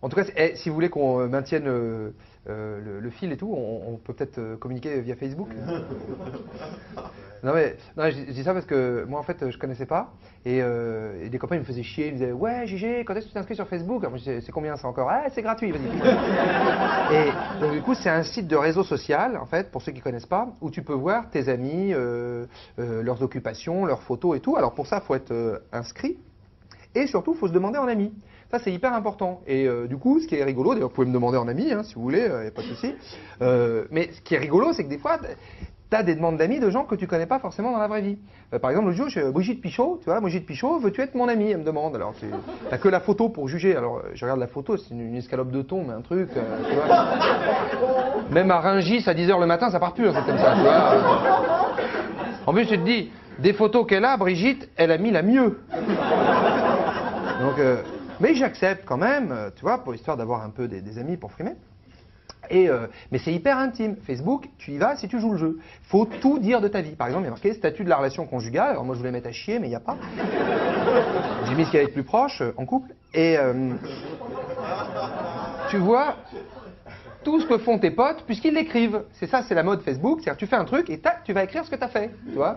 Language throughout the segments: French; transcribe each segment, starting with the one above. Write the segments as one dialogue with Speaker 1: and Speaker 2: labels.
Speaker 1: En tout cas, si vous voulez qu'on maintienne le fil et tout, on peut peut-être communiquer via Facebook. Non, je dis ça parce que moi, en fait, je connaissais pas. Et des copains, ils me faisaient chier. Ils me disaient, ouais, Gégé, quand est-ce que tu t'inscris sur Facebook? Alors, je disais, c'est combien ça encore? Ah, c'est gratuit, vas-y. Et donc, du coup, c'est un site de réseau social, en fait, pour ceux qui connaissent pas, où tu peux voir tes amis, leurs occupations, leurs photos et tout. Alors, pour ça, il faut être inscrit. Et surtout, il faut se demander en ami. Ça, c'est hyper important. Et du coup, ce qui est rigolo, d'ailleurs, vous pouvez me demander en ami, hein, si vous voulez, il n'y a pas de souci. Mais ce qui est rigolo, c'est que des fois, tu as des demandes d'amis de gens que tu connais pas forcément dans la vraie vie. Par exemple, l'autre jour, j'ai Brigitte Pichot, tu vois, Brigitte Pichot, veux-tu être mon ami? Elle me demande. Alors, tu n'as que la photo pour juger. Alors, je regarde la photo, c'est une escalope de thon, mais un truc, tu vois. Même à Rungis, à 10h le matin, ça part plus, un truc comme ça, tu vois. En plus, je te dis, des photos qu'elle a, Brigitte, elle a mis la mieux. Donc, mais j'accepte quand même, tu vois, pour histoire d'avoir un peu des amis pour frimer. Mais c'est hyper intime. Facebook, tu y vas si tu joues le jeu. Faut tout dire de ta vie. Par exemple, il y a marqué statut de la relation conjugale. Alors moi, je voulais mettre à chier, mais il n'y a pas. J'ai mis ce qui allait être plus proche, en couple. Et tu vois tout ce que font tes potes puisqu'ils l'écrivent. C'est ça, c'est la mode Facebook. C'est-à-dire, tu fais un truc et tac, tu vas écrire ce que tu as fait. Tu vois.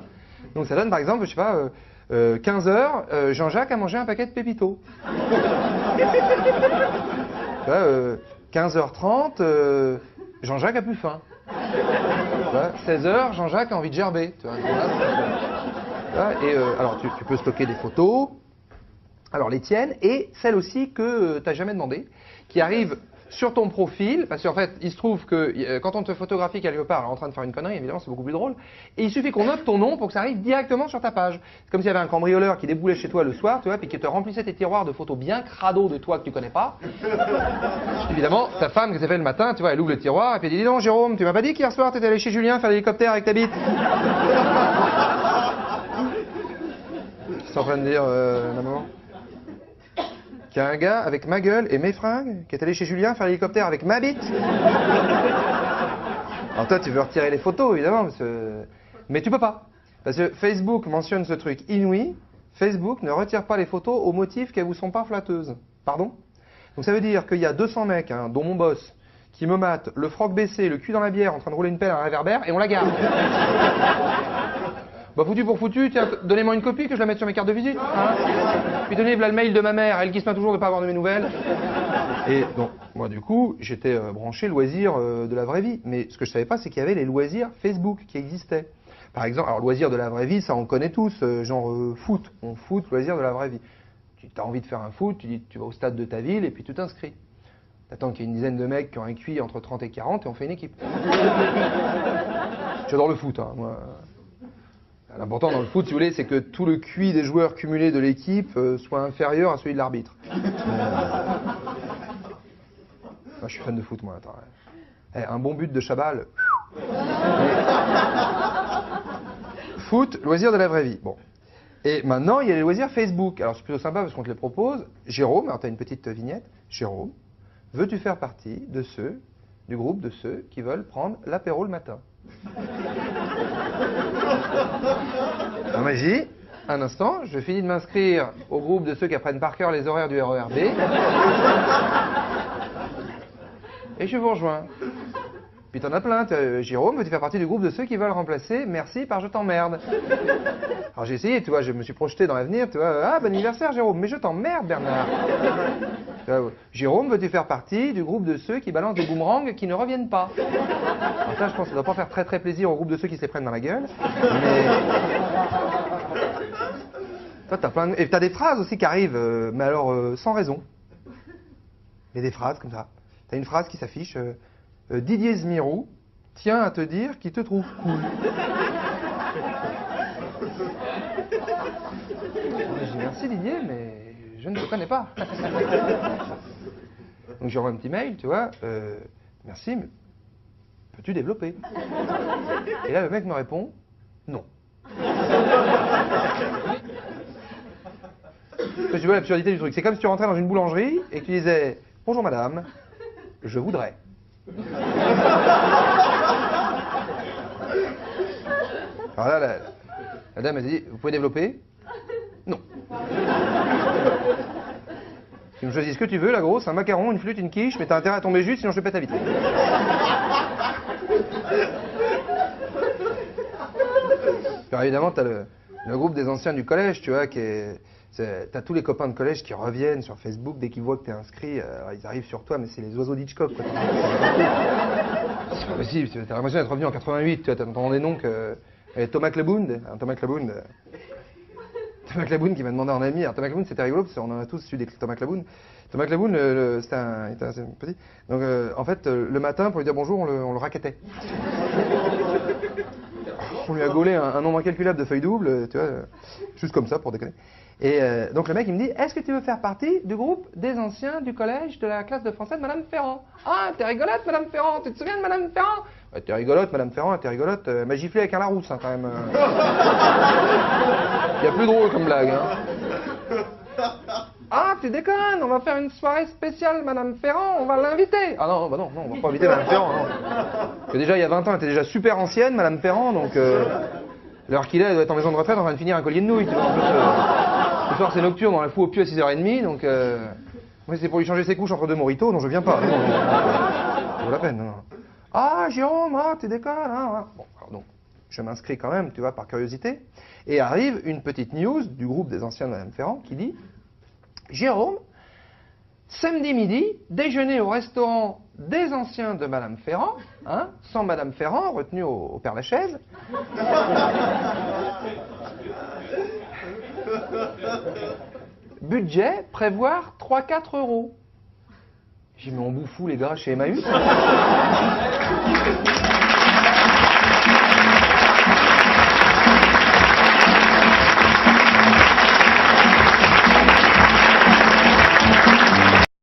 Speaker 1: Donc ça donne, par exemple, je sais pas, 15h, Jean-Jacques a mangé un paquet de Pépito. Tu vois, 15h30, Jean-Jacques a plus faim. 16h, Jean-Jacques a envie de gerber. Tu vois, et alors, tu peux stocker des photos, alors les tiennes, et celles aussi que tu n'as jamais demandé, qui arrivent sur ton profil, parce qu'en fait, il se trouve que quand on te photographie quelque part, en train de faire une connerie, évidemment, c'est beaucoup plus drôle, et il suffit qu'on note ton nom pour que ça arrive directement sur ta page. C'est comme s'il y avait un cambrioleur qui déboulait chez toi le soir, tu vois, puis qui te remplissait tes tiroirs de photos bien crado de toi que tu connais pas. Évidemment, ta femme qui s'est fait le matin, tu vois, elle ouvre le tiroir, et puis elle dit, dis donc, Jérôme, tu m'as pas dit qu'hier soir, t'étais allé chez Julien faire l'hélicoptère avec ta bite? Qu'est-ce que t'es en train de dire, maman? Qu'il y a un gars avec ma gueule et mes fringues qui est allé chez Julien faire l'hélicoptère avec ma bite. Alors toi, tu veux retirer les photos, évidemment, mais tu peux pas. Parce que Facebook mentionne ce truc inouï. Facebook ne retire pas les photos au motif qu'elles vous sont pas flatteuses. Pardon? Donc ça veut dire qu'il y a 200 mecs, hein, dont mon boss, qui me matent le froc baissé, le cul dans la bière, en train de rouler une pelle à un réverbère, et on la garde. Bah foutu pour foutu, tiens, donnez-moi une copie que je la mette sur mes cartes de visite. Hein, puis tenez, voilà le mail de ma mère, elle qui se plaint toujours de ne pas avoir de mes nouvelles. Et donc, moi du coup, j'étais branché loisirs de la vraie vie. Mais ce que je savais pas, c'est qu'il y avait les loisirs Facebook qui existaient. Par exemple, alors loisirs de la vraie vie, ça on connaît tous, genre foot. On foot, loisirs de la vraie vie. Tu as envie de faire un foot, tu vas au stade de ta ville et puis tu t'inscris. T'attends qu'il y ait une dizaine de mecs qui ont un QI entre 30 et 40 et on fait une équipe. J'adore le foot, hein, moi. L'important dans le foot, si vous voulez, c'est que tout le QI des joueurs cumulés de l'équipe soit inférieur à celui de l'arbitre. Moi, je suis fan de foot, moi. Attends, un bon but de Chabal. Foot, loisirs de la vraie vie. Bon. Et maintenant, il y a les loisirs Facebook. Alors, c'est plutôt sympa parce qu'on te les propose. Jérôme, alors tu as une petite vignette. Jérôme, veux-tu faire partie du groupe de ceux qui veulent prendre l'apéro le matin? En magie, un instant, je finis de m'inscrire au groupe de ceux qui apprennent par cœur les horaires du RER B. Et je vous rejoins. Puis t'en as plein. Jérôme, veux-tu faire partie du groupe de ceux qui veulent remplacer merci par je t'emmerde? Alors j'ai essayé, tu vois, je me suis projeté dans l'avenir, tu vois. Ah, bon anniversaire Jérôme, mais je t'emmerde Bernard. Jérôme, veux-tu faire partie du groupe de ceux qui balancent des boomerangs qui ne reviennent pas? Alors ça, je pense que ça doit pas faire très très plaisir au groupe de ceux qui se les prennent dans la gueule. Mais... toi, t'as plein de... Et t'as des phrases aussi qui arrivent, mais alors sans raison. Il y a des phrases comme ça. T'as une phrase qui s'affiche, Didier Zmirou tient à te dire qu'il te trouve cool. Je dis merci Didier, mais je ne te connais pas. Donc j'envoie un petit mail, tu vois, merci, mais peux-tu développer? Et là le mec me répond, non. Tu vois l'absurdité du truc, c'est comme si tu rentrais dans une boulangerie et que tu disais, bonjour madame, je voudrais. Alors là, la dame a dit, vous pouvez développer? Non. Tu me choisis ce que tu veux, la grosse, un macaron, une flûte, une quiche, mais t'as intérêt à tomber juste, sinon je te pète ta vitrine. Alors évidemment, t'as le groupe des anciens du collège, tu vois, t'as tous les copains de collège qui reviennent sur Facebook dès qu'ils voient que t'es inscrit, alors ils arrivent sur toi, mais c'est les oiseaux d'Hitchcock, quoi. C'est pas possible, t'as l'impression d'être revenu en 88, tu vois, t'entends des noms que... Thomas Clabound, Thomas Clabound qui m'a demandé en ami. Alors Thomas Clabound, c'était rigolo, parce qu'on en a tous su des Thomas Clabound. Thomas Clabound, c'était il était assez petit. Donc en fait, le matin, pour lui dire bonjour, on le rackettait. On lui a gaulé un nombre incalculable de feuilles doubles, tu vois, juste comme ça, pour déconner. Et donc le mec, il me dit, est-ce que tu veux faire partie du groupe des anciens du collège de la classe de français de Madame Ferrand? Ah, t'es rigolote, Madame Ferrand, tu te souviens de Madame Ferrand? Ouais, t'es rigolote, Madame Ferrand, t'es rigolote. Elle m'a giflé avec un Larousse, hein, quand même. Il y a plus drôle comme blague, hein. Ah, tu déconnes, on va faire une soirée spéciale, Madame Ferrand, on va l'inviter. Ah non, bah non, on va pas inviter Madame Ferrand, non. Parce que déjà, il y a 20 ans, elle était déjà super ancienne, Madame Ferrand, donc... l'heure qu'il est, elle doit être en maison de retraite en train de finir un collier de nouilles, tu vois. En plus, ce soir, c'est nocturne, on la fout au pieu à 6h30, donc... moi, c'est pour lui changer ses couches entre deux moritos, donc je viens pas. Ça vaut la peine, non. Ah, Jérôme, ah, tu déconnes, hein. Bon, alors donc, je m'inscris quand même, tu vois, par curiosité. Et arrive une petite news du groupe des anciens de Madame Ferrand qui dit... Jérôme, samedi midi, déjeuner au restaurant des anciens de Madame Ferrand, hein, sans Madame Ferrand, retenue au Père-Lachaise. Budget, prévoir 3-4 euros. J'ai mis en bouffou les gars chez Emmaüs.